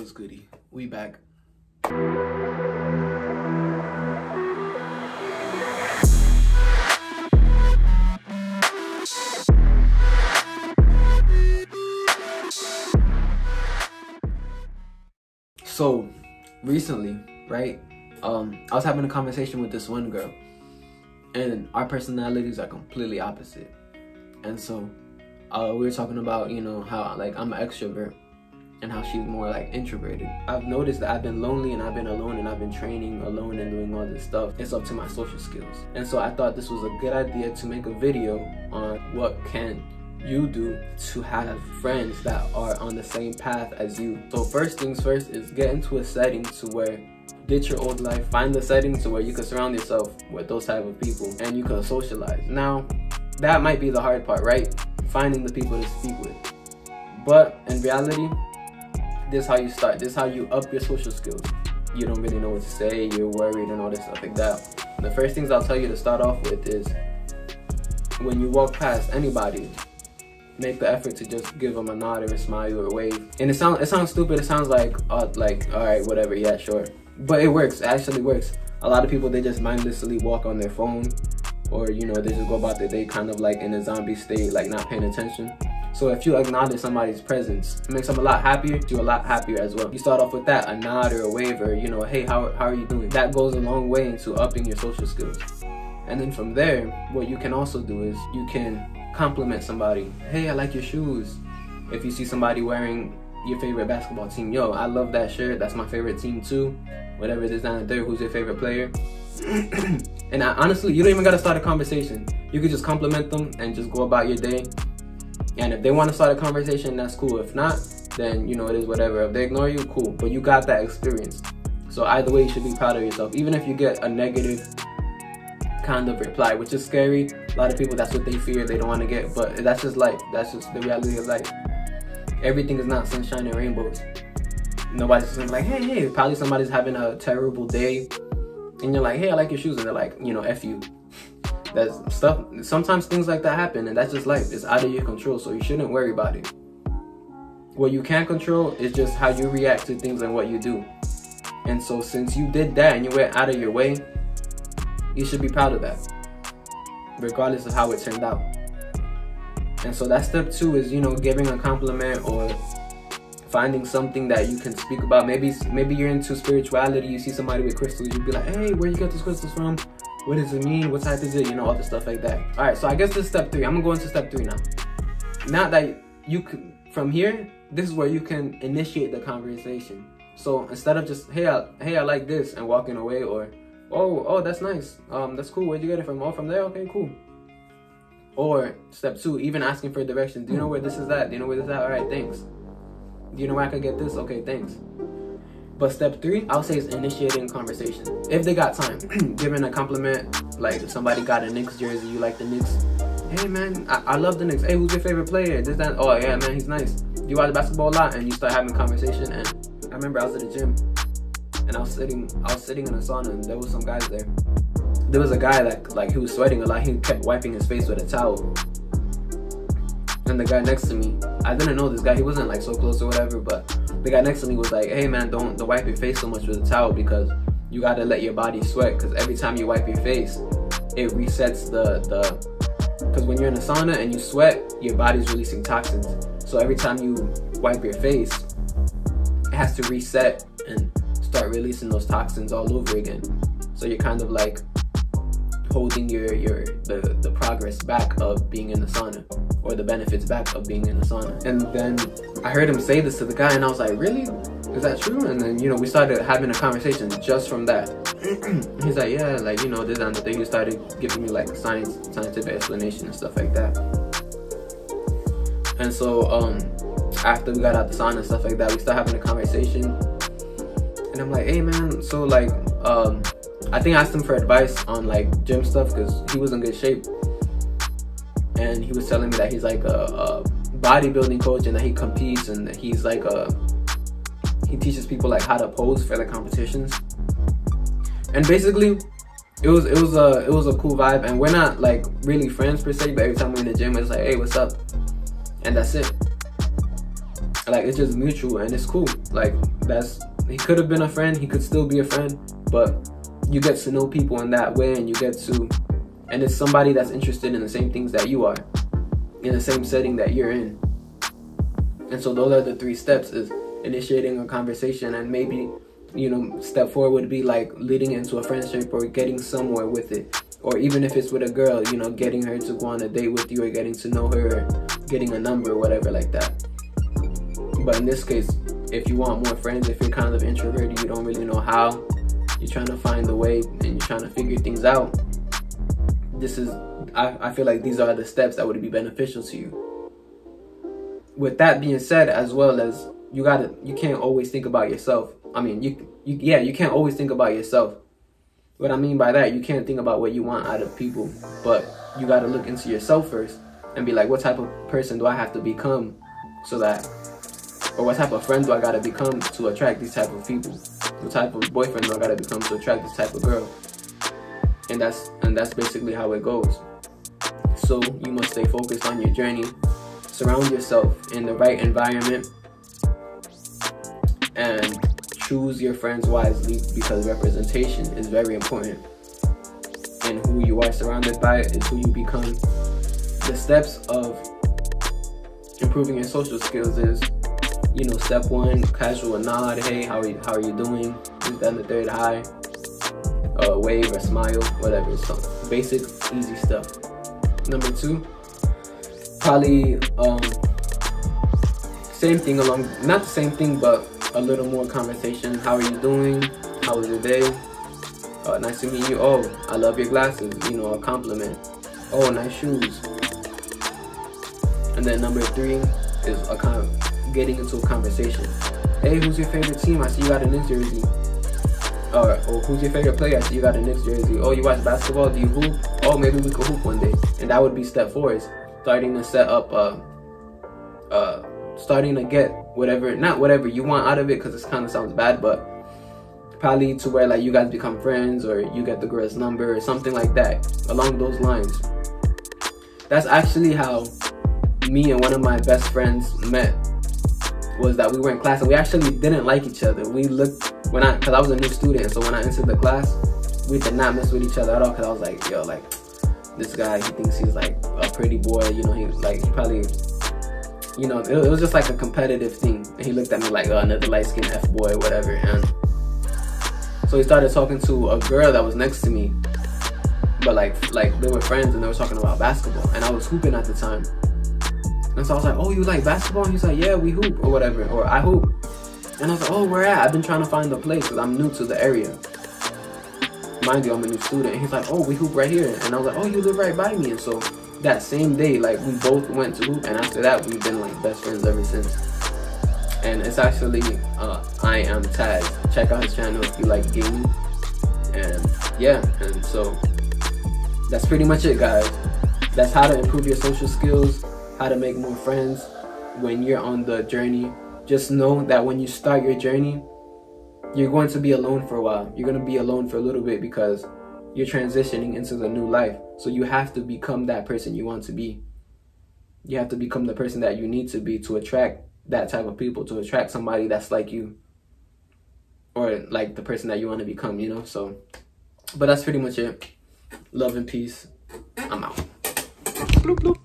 What's goody? We back. So recently, right? I was having a conversation with this one girl, and our personalities are completely opposite. And so we were talking about, you know, how like I'm an extrovert and how she's more like introverted. I've noticed that I've been lonely and I've been alone and I've been training alone and doing all this stuff. It's up to my social skills. And so I thought this was a good idea to make a video on what can you do to have friends that are on the same path as you. So first things first is get into a setting to where ditch your old life, find the setting to where you can surround yourself with those type of people and you can socialize. Now, that might be the hard part, right? Finding the people to speak with. But in reality, this is how you start. This is how you up your social skills. You don't really know what to say, you're worried and all this stuff like that. The first things I'll tell you to start off with is when you walk past anybody, make the effort to just give them a nod or a smile or a wave. And it sounds stupid. It sounds like all right, whatever, yeah, sure. But it works. It actually works. A lot of people, they just mindlessly walk on their phone, or you know, they just go about their day kind of like in a zombie state, like not paying attention. So if you acknowledge somebody's presence, it makes them a lot happier. You're a lot happier as well. You start off with that, a nod or a wave, or you know, hey, how are you doing? That goes a long way into upping your social skills. And then from there, what you can also do is you can compliment somebody. Hey, I like your shoes. If you see somebody wearing your favorite basketball team, yo, I love that shirt. That's my favorite team too. Whatever it is down there, who's your favorite player? And honestly, you don't even gotta start a conversation. You could just compliment them and just go about your day. And if they want to start a conversation, that's cool. If not, then you know, it is whatever. If they ignore you, cool. But you got that experience. So either way, you should be proud of yourself. Even if you get a negative kind of reply, which is scary. A lot of people, that's what they fear. They don't want to get, but that's just life. That's just the reality of life. Everything is not sunshine and rainbows. Nobody's just gonna be like, hey, probably somebody's having a terrible day. And you're like, hey, I like your shoes. And they're like, you know, F you. That's stuff. Sometimes things like that happen, and that's just life. It's out of your control, so you shouldn't worry about it. What you can control is just how you react to things and what you do. And so since you did that and you went out of your way, you should be proud of that, regardless of how it turned out. And so that step 2 is, you know, giving a compliment or finding something that you can speak about. Maybe you're into spirituality, you see somebody with crystals, you'd be like, hey, where you get those crystals from? What does it mean? What type is it? You know, all the stuff like that. All right, so I guess this is step 3. I'm gonna go into step 3 now. Now that you can, from here, this is where you can initiate the conversation. So instead of just, hey, I like this, and walking away, or, oh, that's nice. That's cool. Where'd you get it from? Oh, from there? Okay, cool. Or step 2, even asking for directions. Do you know where this is at? Do you know where this is at? All right, thanks. Do you know where I could get this? Okay, thanks. But step 3, I would say, is initiating a conversation. If they got time, giving a compliment, like if somebody got a Knicks jersey, you like the Knicks. Hey man, I love the Knicks. Hey, who's your favorite player? This, that. Oh yeah, man, he's nice. You watch basketball a lot, and you start having a conversation. And I remember I was at the gym, and I was sitting in a sauna, and there was some guys there. There was a guy like he was sweating a lot. He kept wiping his face with a towel. And the guy next to me, I didn't know this guy. He wasn't like so close or whatever, but the guy next to me was like, hey man, don't wipe your face so much with a towel, because you gotta let your body sweat, because every time you wipe your face, it resets because when you're in a sauna and you sweat, your body's releasing toxins. So every time you wipe your face, it has to reset and start releasing those toxins all over again. So you're kind of like holding the progress back of being in the sauna, or the benefits back of being in the sauna. And then I heard him say this to the guy, and I was like, really? Is that true? And then, you know, we started having a conversation just from that. He's like, yeah, like, you know, this and the thing. He started giving me like a scientific explanation and stuff like that. And so after we got out the sauna and stuff like that, we started having a conversation. And I'm like, hey man, so like I think I asked him for advice on like gym stuff, because he was in good shape. And he was telling me that he's like a bodybuilding coach, and that he competes, and that he's like he teaches people like how to pose for the competitions. And basically, it was a cool vibe. And we're not like really friends per se, but every time we're in the gym, it's like, hey, what's up? And that's it. Like, it's just mutual and it's cool. Like, he could have been a friend, he could still be a friend, but you get to know people in that way, and and it's somebody that's interested in the same things that you are, in the same setting that you're in. And so those are the 3 steps: is initiating a conversation, and maybe, you know, step 4 would be like leading into a friendship or getting somewhere with it. Or even if it's with a girl, you know, getting her to go on a date with you, or getting to know her, or getting a number or whatever like that. But in this case, if you want more friends, if you're kind of introverted, you don't really know how, you're trying to find the way and you're trying to figure things out, I feel like these are the steps that would be beneficial to you. With that being said, as well as you can't always think about yourself. I mean, you can't always think about yourself. What I mean by that, you can't think about what you want out of people, but you got to look into yourself first and be like, what type of person do I have to become or what type of friend do I got to become to attract these type of people? What type of boyfriend do I got to become to attract this type of girl? And that's basically how it goes. So you must stay focused on your journey, surround yourself in the right environment, and choose your friends wisely, because representation is very important. And who you are surrounded by is who you become. The steps of improving your social skills is, you know, step 1, casual nod. Hey, how are you doing? Is that the 3rd? Hi. Wave or smile, whatever. So basic, easy stuff. Number 2, probably same thing not the same thing, but a little more conversation. How are you doing? How was your day? Nice to meet you. Oh, I love your glasses. You know, a compliment. Oh, nice shoes. And then number 3 is getting into a conversation. Hey, who's your favorite team? I see you got a Knicks jersey. Or who's your favorite player? I see you got a Knicks jersey. Oh, you watch basketball? Do you hoop? Oh, maybe we could hoop one day. And that would be step 4, is starting to set up starting to get not whatever you want out of it, because it kind of sounds bad, but probably to where like you guys become friends, or you get the girl's number or something like that, along those lines. That's actually how me and one of my best friends met, was that we were in class and we actually didn't like each other. We looked, because I was a new student, so when I entered the class, we did not mess with each other at all, because I was like, yo, like, this guy, he thinks he's like a pretty boy, you know, he probably, you know, it was just like a competitive thing. And he looked at me like, oh, another light-skinned F-boy, whatever. And so he started talking to a girl that was next to me, but like they were friends, and they were talking about basketball, and I was hooping at the time. And so I was like, oh, you like basketball? And he's like, yeah, we hoop, or whatever, or I hoop. And I was like, oh, where at? I've been trying to find the place, because I'm new to the area. Mind you, I'm a new student. And he's like, oh, we hoop right here. And I was like, oh, you live right by me. And so that same day, like, we both went to hoop, and after that, we've been like best friends ever since. And it's actually I Am Taz. Check out his channel if you like gaming. And yeah, and so that's pretty much it, guys. That's how to improve your social skills, how to make more friends when you're on the journey. Just know that when you start your journey, you're going to be alone for a while. You're going to be alone for a little bit, because you're transitioning into the new life. So you have to become that person you want to be. You have to become the person that you need to be to attract that type of people, to attract somebody that's like you, or like the person that you want to become, you know? So, but that's pretty much it. Love and peace. I'm out. Bloop, bloop.